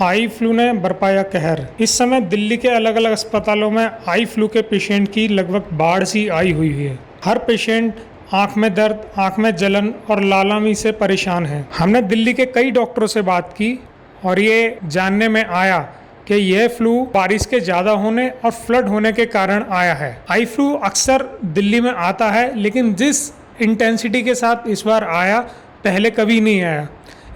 Eye flu ने बरपाया कहर। इस समय दिल्ली के अलग अलग अस्पतालों में आई फ्लू के पेशेंट की लगभग बाढ़ सी आई हुई है। हर पेशेंट आंख में दर्द, आंख में जलन और लालामी से परेशान है। हमने दिल्ली के कई डॉक्टरों से बात की और ये जानने में आया कि यह फ्लू बारिश के ज़्यादा होने और फ्लड होने के कारण आया है। आई फ्लू अक्सर दिल्ली में आता है, लेकिन जिस इंटेंसिटी के साथ इस बार आया पहले कभी नहीं आया।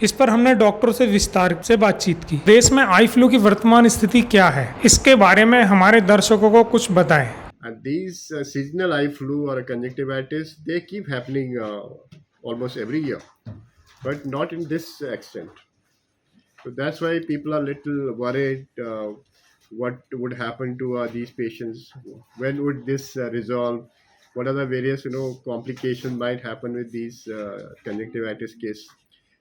इस पर हमने डॉक्टरों से विस्तार से बातचीत की। देश में आई फ्लू की वर्तमान स्थिति क्या है, इसके बारे में हमारे दर्शकों को कुछ बताएं। These seasonal eye flu or conjunctivitis, they keep happening almost every year, but not in this extent. So that's why people are little worried. What would happen to these patients? When would this resolve? What are the various complications might happen with these conjunctivitis case?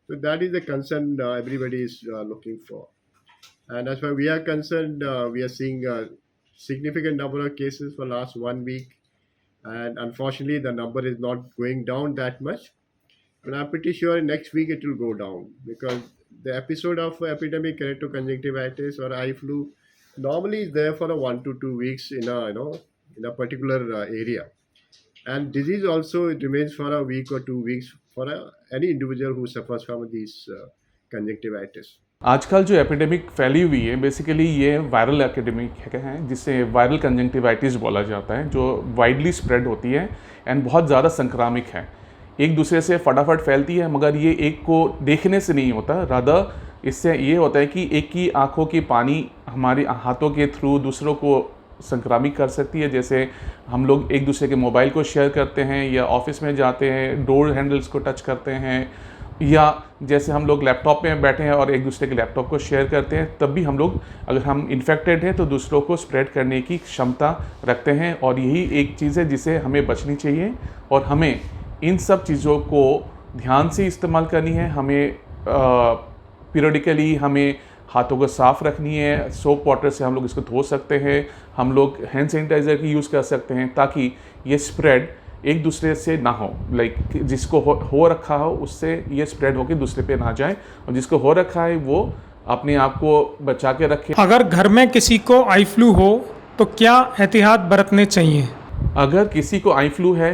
So that is the concern everybody is looking for. And as far as we are concerned, we are seeing a significant number of cases for last 1 week, and unfortunately the number is not going down that much. But I'm pretty sure next week it will go down, because the episode of epidemic keratoconjunctivitis or eye flu normally is there for 1 to 2 weeks in a particular area, and disease also it remains for a week or 2 weeks for any individual who suffers from these conjunctivitis. आजकल जो epidemic फैली हुई है basically ये viral epidemic है, जिसे viral conjunctivitis बोला जाता है, जो वाइडली स्प्रेड होती है एंड बहुत ज़्यादा संक्रामक है। एक दूसरे से फटाफट फैलती है, मगर ये एक को देखने से नहीं होता। रादर इससे ये होता है कि एक की आंखों की पानी हमारे हाथों के थ्रू दूसरों को संक्रामित कर सकती है। जैसे हम लोग एक दूसरे के मोबाइल को शेयर करते हैं, या ऑफिस में जाते हैं डोर हैंडल्स को टच करते हैं, या जैसे हम लोग लैपटॉप में बैठे हैं और एक दूसरे के लैपटॉप को शेयर करते हैं, तब भी हम लोग अगर हम इन्फेक्टेड हैं तो दूसरों को स्प्रेड करने की क्षमता रखते हैं। और यही एक चीज़ है जिसे हमें बचनी चाहिए, और हमें इन सब चीज़ों को ध्यान से इस्तेमाल करनी है। हमें पीरियडिकली हमें हाथों को साफ़ रखनी है। सोप वाटर से हम लोग इसको धो सकते हैं, हम लोग हैंड सैनिटाइज़र की यूज़ कर सकते हैं, ताकि ये स्प्रेड एक दूसरे से ना हो। लाइक जिसको हो रखा हो उससे ये स्प्रेड होकर दूसरे पे ना जाए, और जिसको हो रखा है वो अपने आप को बचा के रखे। अगर घर में किसी को आई फ्लू हो तो क्या एहतियात बरतने चाहिए? अगर किसी को आई फ्लू है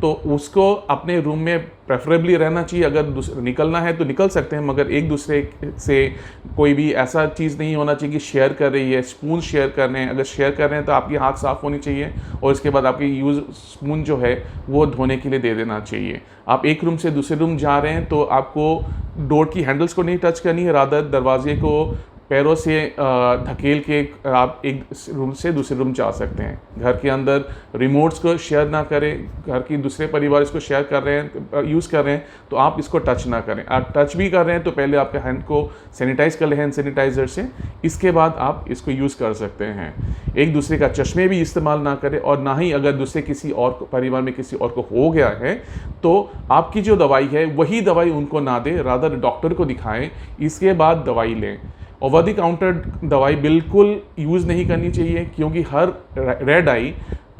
तो उसको अपने रूम में प्रेफरेबली रहना चाहिए। अगर निकलना है तो निकल सकते हैं, मगर एक दूसरे से कोई भी ऐसा चीज़ नहीं होना चाहिए कि शेयर कर रही है, स्पून शेयर कर रहे हैं। अगर शेयर कर रहे हैं तो आपकी हाथ साफ़ होनी चाहिए, और इसके बाद आपकी यूज़ स्पून जो है वो धोने के लिए दे देना चाहिए। आप एक रूम से दूसरे रूम जा रहे हैं तो आपको डोर की हैंडल्स को नहीं टच करनी है, रादर दरवाजे को पैरों से धकेल के आप एक रूम से दूसरे रूम जा सकते हैं। घर के अंदर रिमोट्स को शेयर ना करें। घर की दूसरे परिवार इसको शेयर कर रहे हैं, यूज़ कर रहे हैं, तो आप इसको टच ना करें। आप टच भी कर रहे हैं तो पहले आपके हैंड को सैनिटाइज कर लें हैंड सैनिटाइज़र से, इसके बाद आप इसको यूज़ कर सकते हैं। एक दूसरे का चश्मे भी इस्तेमाल ना करें, और ना ही अगर दूसरे किसी और परिवार में किसी और को हो गया है तो आपकी जो दवाई है वही दवाई उनको ना दें, रादर डॉक्टर को दिखाएं, इसके बाद दवाई लें। ओवर द काउंटर दवाई बिल्कुल यूज़ नहीं करनी चाहिए, क्योंकि हर रेड आई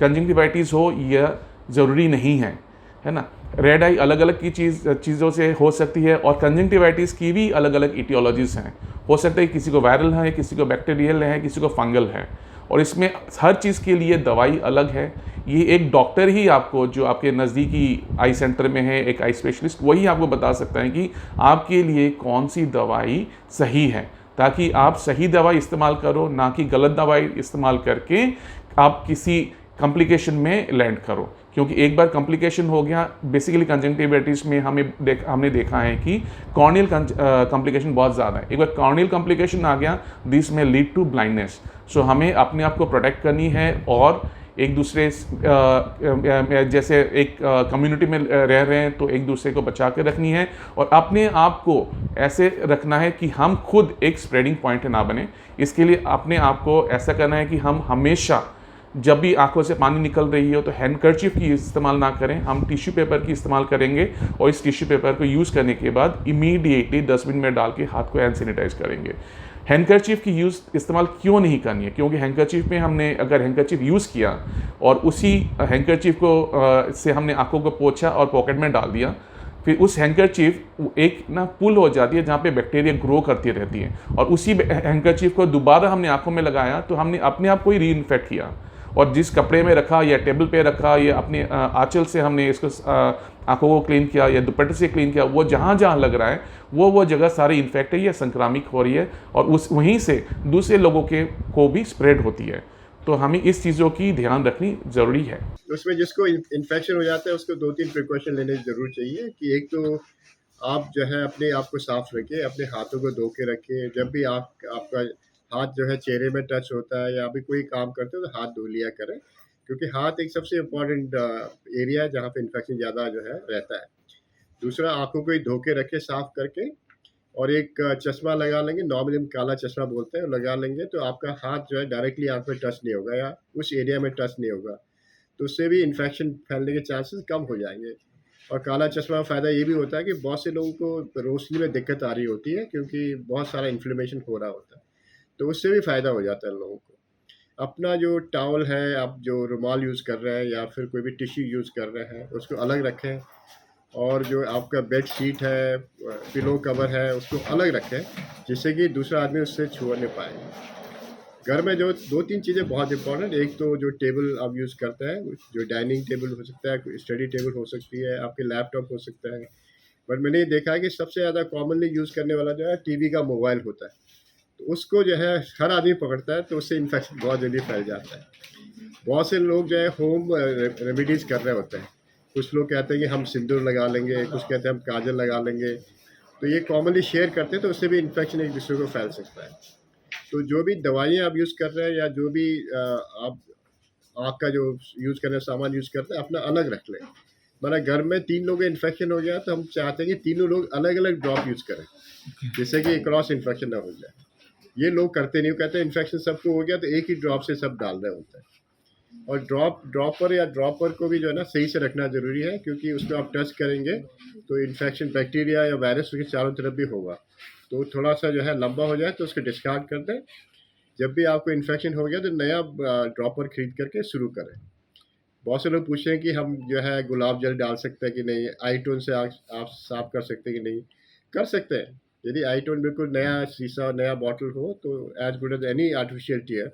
कंजंक्टिवाइटिस हो यह ज़रूरी नहीं है ना। रेड आई अलग अलग की चीज़ों से हो सकती है, और कंजंक्टिवाइटिस की भी अलग अलग इटियोलॉजीज़ हैं। हो सकता है किसी को वायरल है, किसी को बैक्टीरियल है, किसी को फंगल है, और इसमें हर चीज़ के लिए दवाई अलग है। ये एक डॉक्टर ही आपको, जो आपके नज़दीकी आई सेंटर में है, एक आई स्पेशलिस्ट, वही आपको बता सकता है कि आपके लिए कौन सी दवाई सही है, ताकि आप सही दवाई इस्तेमाल करो, ना कि गलत दवाई इस्तेमाल करके आप किसी कॉम्प्लिकेशन में लैंड करो। क्योंकि एक बार कॉम्प्लिकेशन हो गया, बेसिकली कंजंक्टिवाइटिस में हमने देखा है कि कॉर्नियल कॉम्प्लिकेशन बहुत ज़्यादा है। एक बार कॉर्नियल कॉम्प्लिकेशन आ गया, दिस में लीड टू ब्लाइंडनेस। सो हमें अपने आप को प्रोटेक्ट करनी है, और एक दूसरे जैसे एक कम्युनिटी में रह रहे हैं तो एक दूसरे को बचा के रखनी है, और अपने आप को ऐसे रखना है कि हम खुद एक स्प्रेडिंग पॉइंट ना बने। इसके लिए अपने आप को ऐसा करना है कि हम हमेशा जब भी आंखों से पानी निकल रही हो तो हैंडकरचीफ की इस्तेमाल ना करें, हम टिश्यू पेपर की इस्तेमाल करेंगे, और इस टिश्यू पेपर को यूज़ करने के बाद इमीडिएटली डस्टबिन में डाल के हाथ को हैंड सैनिटाइज करेंगे। हैंडकरचीफ की इस्तेमाल क्यों नहीं करनी है? क्योंकि हैंडकरचीफ में हमने अगर हैंडकरचीफ यूज़ किया और उसी हैंडकरचीफ को से हमने आंखों को पोंछा और पॉकेट में डाल दिया, फिर उस हैंकरचीफ एक ना पुल हो जाती है जहाँ पे बैक्टीरिया ग्रो करती रहती है, और उसी हैंकरचीफ को दोबारा हमने आंखों में लगाया तो हमने अपने आप को ही री इन्फेक्ट किया, और जिस कपड़े में रखा या टेबल पे रखा या अपने आंचल से हमने इसको आंखों को क्लीन किया या दुपट्टे से क्लीन किया, वो जहाँ जहाँ लग रहा है वो जगह सारी इन्फेक्ट है या संक्रामिक हो रही है, और उस वहीं से दूसरे लोगों के को भी स्प्रेड होती है। तो हमें इस चीज़ों की ध्यान रखनी ज़रूरी है। उसमें जिसको इन्फेक्शन हो जाता है उसको 2-3 प्रिकॉशन लेने ज़रूर चाहिए कि एक तो आप जो है अपने आप को साफ रखिए, अपने हाथों को धो के रखिए। जब भी आपका हाथ जो है चेहरे में टच होता है या अभी कोई काम करते हो तो हाथ धो लिया करें, क्योंकि हाथ एक सबसे इम्पोर्टेंट एरिया है जहाँ पे इन्फेक्शन ज़्यादा जो है रहता है। दूसरा, आंखों को ही धो के रखें साफ करके, और एक चश्मा लगा लेंगे, नॉर्मली हम काला चश्मा बोलते हैं, लगा लेंगे तो आपका हाथ जो है डायरेक्टली आंख में टच नहीं होगा या उस एरिया में टच नहीं होगा, तो उससे भी इन्फेक्शन फैलने के चांसेस कम हो जाएंगे। और काला चश्मा का फ़ायदा ये भी होता है कि बहुत से लोगों को रोशनी में दिक्कत आ रही होती है क्योंकि बहुत सारा इन्फ्लेमेशन हो रहा होता है, तो उससे भी फ़ायदा हो जाता है लोगों को। अपना जो टॉवल है, आप जो रुमाल यूज़ कर रहे हैं या फिर कोई भी टिश्यू यूज़ कर रहे हैं उसको अलग रखें, और जो आपका बेड शीट है, पिलो कवर है, उसको अलग रखें जिससे कि दूसरा आदमी उससे छू नहीं पाए। घर में जो 2-3 चीज़ें बहुत इंपॉर्टेंट, एक तो जो टेबल आप यूज़ करते हैं, जो डाइनिंग टेबल हो सकता है, स्टडी टेबल हो सकती है, आपके लैपटॉप हो सकता है, बट मैंने ये देखा है कि सबसे ज़्यादा कॉमनली यूज़ करने वाला जो है टीवी का मोबाइल होता है, तो उसको जो है हर आदमी पकड़ता है तो उससे इन्फेक्शन बहुत जल्दी फैल जाता है। बहुत से लोग जो है होम रेमेडीज़ कर रहे होते हैं, कुछ लोग कहते हैं कि हम सिंदूर लगा लेंगे, कुछ कहते हैं हम काजल लगा लेंगे, तो ये कॉमनली शेयर करते हैं तो उससे भी इन्फेक्शन एक दूसरे को फैल सकता है। तो जो भी दवाइयाँ आप यूज़ कर रहे हैं या जो भी आप आँख का जो यूज़ कर रहे हैं, सामान यूज़ करते हैं, अपना अलग रख लें। मतलब घर में 3 लोगों का इन्फेक्शन हो गया तो हम चाहते हैं कि तीनों लोग अलग-अलग ड्रॉप यूज़ करें, जिससे कि क्रॉस इन्फेक्शन ना हो जाए। ये लोग करते नहीं, वो कहते हैं इन्फेक्शन सबको हो गया तो एक ही ड्रॉप से सब डाल रहे होते हैं। और ड्रॉपर को भी जो है ना सही से रखना ज़रूरी है, क्योंकि उसको आप टच करेंगे तो इन्फेक्शन बैक्टीरिया या वायरस उसके चारों तरफ भी होगा, तो थोड़ा सा जो है लंबा हो जाए तो उसको डिस्कार्ड कर दें। जब भी आपको इन्फेक्शन हो गया तो नया ड्रॉपर खरीद करके शुरू करें। बहुत से लोग पूछते हैं कि हम जो है गुलाब जल डाल सकते हैं कि नहीं, आईटोन से आप साफ कर सकते हैं कि नहीं, कर सकते हैं। यदि आईटोन बिल्कुल नया शीशा नया बॉटल हो तो as good as any artificial tear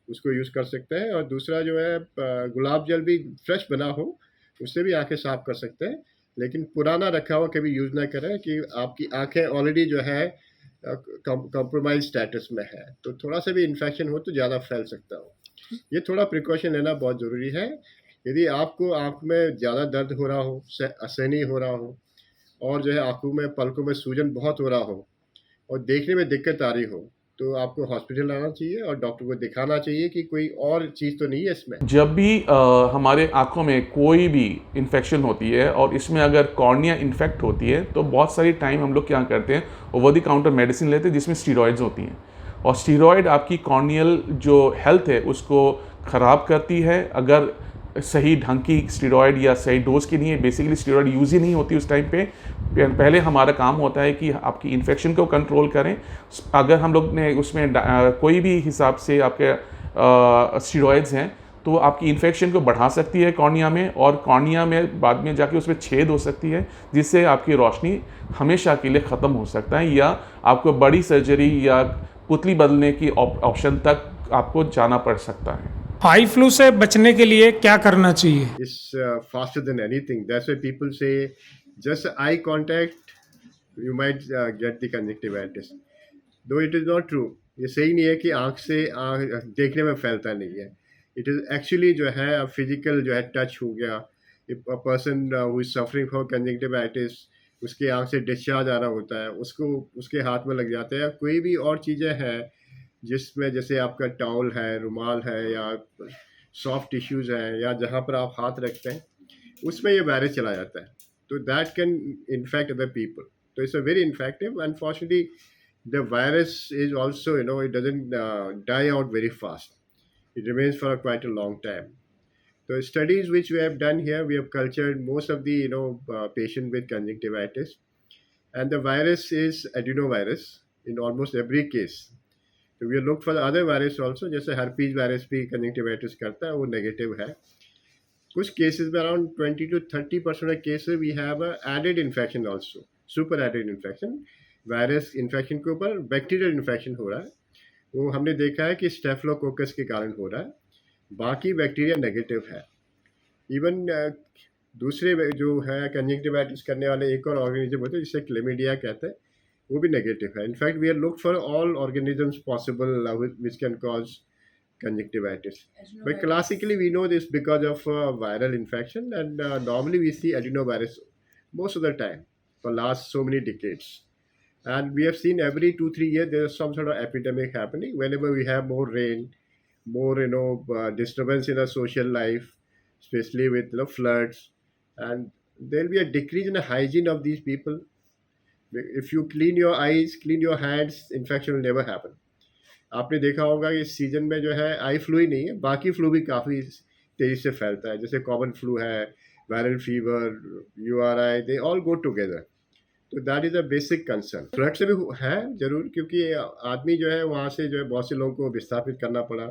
उसको यूज़ कर सकते हैं। और दूसरा जो है गुलाब जल भी फ्रेश बना हो उससे भी आंखें साफ कर सकते हैं, लेकिन पुराना रखा हुआ कभी यूज़ ना करें कि आपकी आंखें ऑलरेडी जो है कॉम्प्रोमाइज स्टेटस में है, तो थोड़ा सा भी इन्फेक्शन हो तो ज़्यादा फैल सकता हो। ये थोड़ा प्रिकॉशन लेना बहुत ज़रूरी है। यदि आपको आँख में ज़्यादा दर्द हो रहा हो, असहनीय हो रहा हो, और जो है आँखों में पलकों में सूजन बहुत हो रहा हो और देखने में दिक्कत आ रही हो, तो आपको हॉस्पिटल आना चाहिए और डॉक्टर को दिखाना चाहिए कि कोई और चीज़ तो नहीं है इसमें। जब भी हमारे आँखों में कोई भी इन्फेक्शन होती है और इसमें अगर कॉर्निया इन्फेक्ट होती है तो बहुत सारी टाइम हम लोग क्या करते हैं, ओवर द काउंटर मेडिसिन लेते हैं जिसमें स्टीरॉयड्स होती हैं, और स्टीरॉयड आपकी कॉर्नियल जो हेल्थ है उसको ख़राब करती है। अगर सही ढंग की स्टीरॉयड या सही डोज की नहीं है, बेसिकली स्टीरॉयड यूज़ ही नहीं होती उस टाइम पे। पहले हमारा काम होता है कि आपकी इन्फेक्शन को कंट्रोल करें। अगर हम लोग ने उसमें कोई भी हिसाब से आपके स्टीरॉयड्स हैं तो आपकी इन्फेक्शन को बढ़ा सकती है कॉर्निया में, और कॉर्निया में बाद में जाके उसमें छेद हो सकती है जिससे आपकी रोशनी हमेशा के लिए ख़त्म हो सकता है, या आपको बड़ी सर्जरी या पुतली बदलने की ऑप्शन तक आपको जाना पड़ सकता है। आई फ्लू से बचने के लिए क्या करना चाहिए? It's faster than anything. That's why people say just eye contact, you might get the conjunctivitis. Though it is not true. ये सही नहीं है कि आँख से देखने में फैलता नहीं है। It is actually जो है फिजिकल जो है टच हो गया। If a person who is suffering from conjunctivitis, उसके आँख से डिस्चार्ज आ रहा होता है, उसको उसके हाथ में लग जाता है। कोई भी और चीज़ें हैं जिसमें जैसे आपका टॉवल है, रुमाल है, या सॉफ्ट टिश्यूज़ हैं, या जहाँ पर आप हाथ रखते हैं उसमें ये वायरस चला जाता है, तो that can infect other people. तो it's a very infective. Unfortunately the virus is also it doesn't die out very fast, it remains for quite a long time. The studies which we have done here, we have cultured most of the patient with conjunctivitis, and the virus is adenovirus in almost every case. So we have looked for the other virus also, जैसे herpes virus भी conjunctivitis करता है, वो negative है। कुछ cases में around 20 to 30% of cases we have added infection also, super added infection, virus infection के ऊपर बैक्टीरियल इन्फेक्शन हो रहा है। वो हमने देखा है कि स्टेफिलोकोकस के कारण हो रहा है, बाकी बैक्टीरिया नेगेटिव है। इवन दूसरे जो है कंजक्टिवाइटिस करने वाले एक और ऑर्गेनिज्म होते हैं जिसे क्लेमिडिया कहते हैं, वो भी नेगेटिव है। In fact we are look for all organisms possible which can cause conjunctivitis. But classically, we know this because of viral infection, and normally we see adenovirus most of the time for last so many decades. And we have seen every 2-3 years there is some sort of epidemic happening. Whenever we have more rain, more disturbance in our social life, especially with floods, and there will be a decrease in the hygiene of these people. If you clean your eyes, clean your hands, infection will never happen. आपने देखा होगा कि इस season में जो है eye flu ही नहीं है, बाकी फ्लू भी काफ़ी तेज़ी से फैलता है, जैसे कॉमन फ्लू है, viral fever, URI, they all go together. तो that is a basic concern. Flood से भी है ज़रूर, क्योंकि आदमी जो है वहाँ से जो है बहुत से लोगों को विस्थापित करना पड़ा।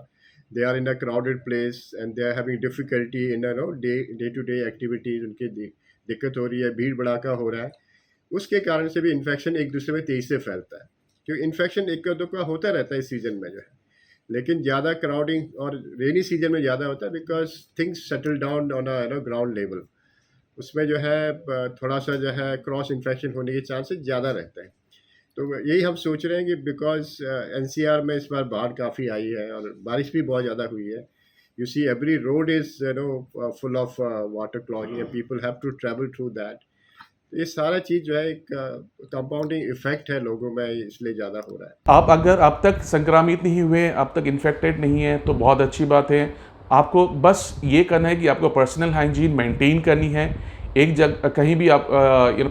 They are in a crowded place and they are having difficulty in day to day activities, उनकी दिक्कत हो रही है, भीड़ भड़ाका हो रहा है, उसके कारण से भी इन्फेक्शन एक दूसरे में तेज़ी से फैलता है। क्योंकि इन्फेक्शन एक दो का होता रहता है इस सीज़न में जो है, लेकिन ज़्यादा क्राउडिंग और रेनी सीजन में ज़्यादा होता है because things settle down on a ground level. उसमें जो है थोड़ा सा जो है क्रॉस इन्फेक्शन होने के चांसेस ज़्यादा रहते हैं। तो यही हम सोच रहे हैं कि बिकॉज NCR में इस बार बाढ़ काफ़ी आई है और बारिश भी बहुत ज़्यादा हुई है। You see every road is full of water clogging and people have to travel through that. ये सारा चीज़ जो है एक कंपाउंडिंग इफेक्ट है लोगों में, इसलिए ज़्यादा हो रहा है। आप अगर अब तक संक्रमित नहीं हुए, अब तक इन्फेक्टेड नहीं है, तो बहुत अच्छी बात है। आपको बस ये करना है कि आपको पर्सनल हाइजीन मेंटेन करनी है। एक जगह कहीं भी आप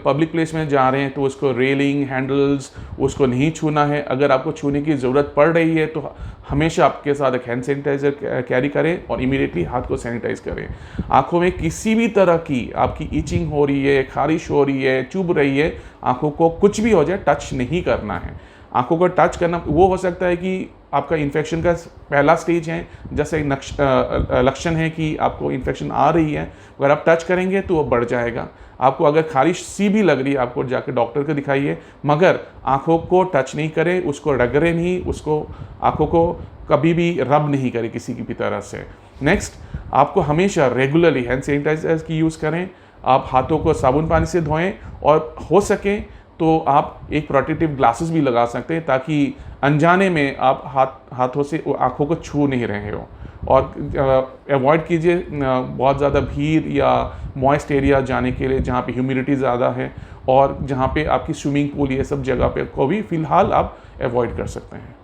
पब्लिक प्लेस में जा रहे हैं तो उसको रेलिंग, हैंडल्स, उसको नहीं छूना है। अगर आपको छूने की ज़रूरत पड़ रही है तो हमेशा आपके साथ एक हैंड सैनिटाइज़र कैरी करें और इमीडिएटली हाथ को सैनिटाइज करें। आँखों में किसी भी तरह की आपकी ईचिंग हो रही है, खारिश हो रही है, चुभ रही है, आँखों को कुछ भी हो जाए टच नहीं करना है। आँखों को टच करना वो हो सकता है कि आपका इन्फेक्शन का पहला स्टेज है, जैसे लक्षण है कि आपको इन्फेक्शन आ रही है। अगर आप टच करेंगे तो वो बढ़ जाएगा। आपको अगर खारिश सी भी लग रही है, आपको जाकर डॉक्टर को दिखाइए, मगर आँखों को टच नहीं करें, उसको रगड़े नहीं, उसको आँखों को कभी भी रब नहीं करें किसी की भी तरह से। नेक्स्ट, आपको हमेशा रेगुलरली हैंड सैनिटाइजर की यूज़ करें। आप हाथों को साबुन पानी से धोएं और हो सके तो आप एक प्रोटेक्टिव ग्लासेस भी लगा सकते हैं ताकि अनजाने में आप हाथों से आँखों को छू नहीं रहे हो। और अवॉइड कीजिए बहुत ज़्यादा भीड़ या मॉइस्ट एरिया जाने के लिए जहाँ पे ह्यूमिडिटी ज़्यादा है और जहाँ पे आपकी स्विमिंग पूल ये सब जगह पे को भी फ़िलहाल आप अवॉइड कर सकते हैं।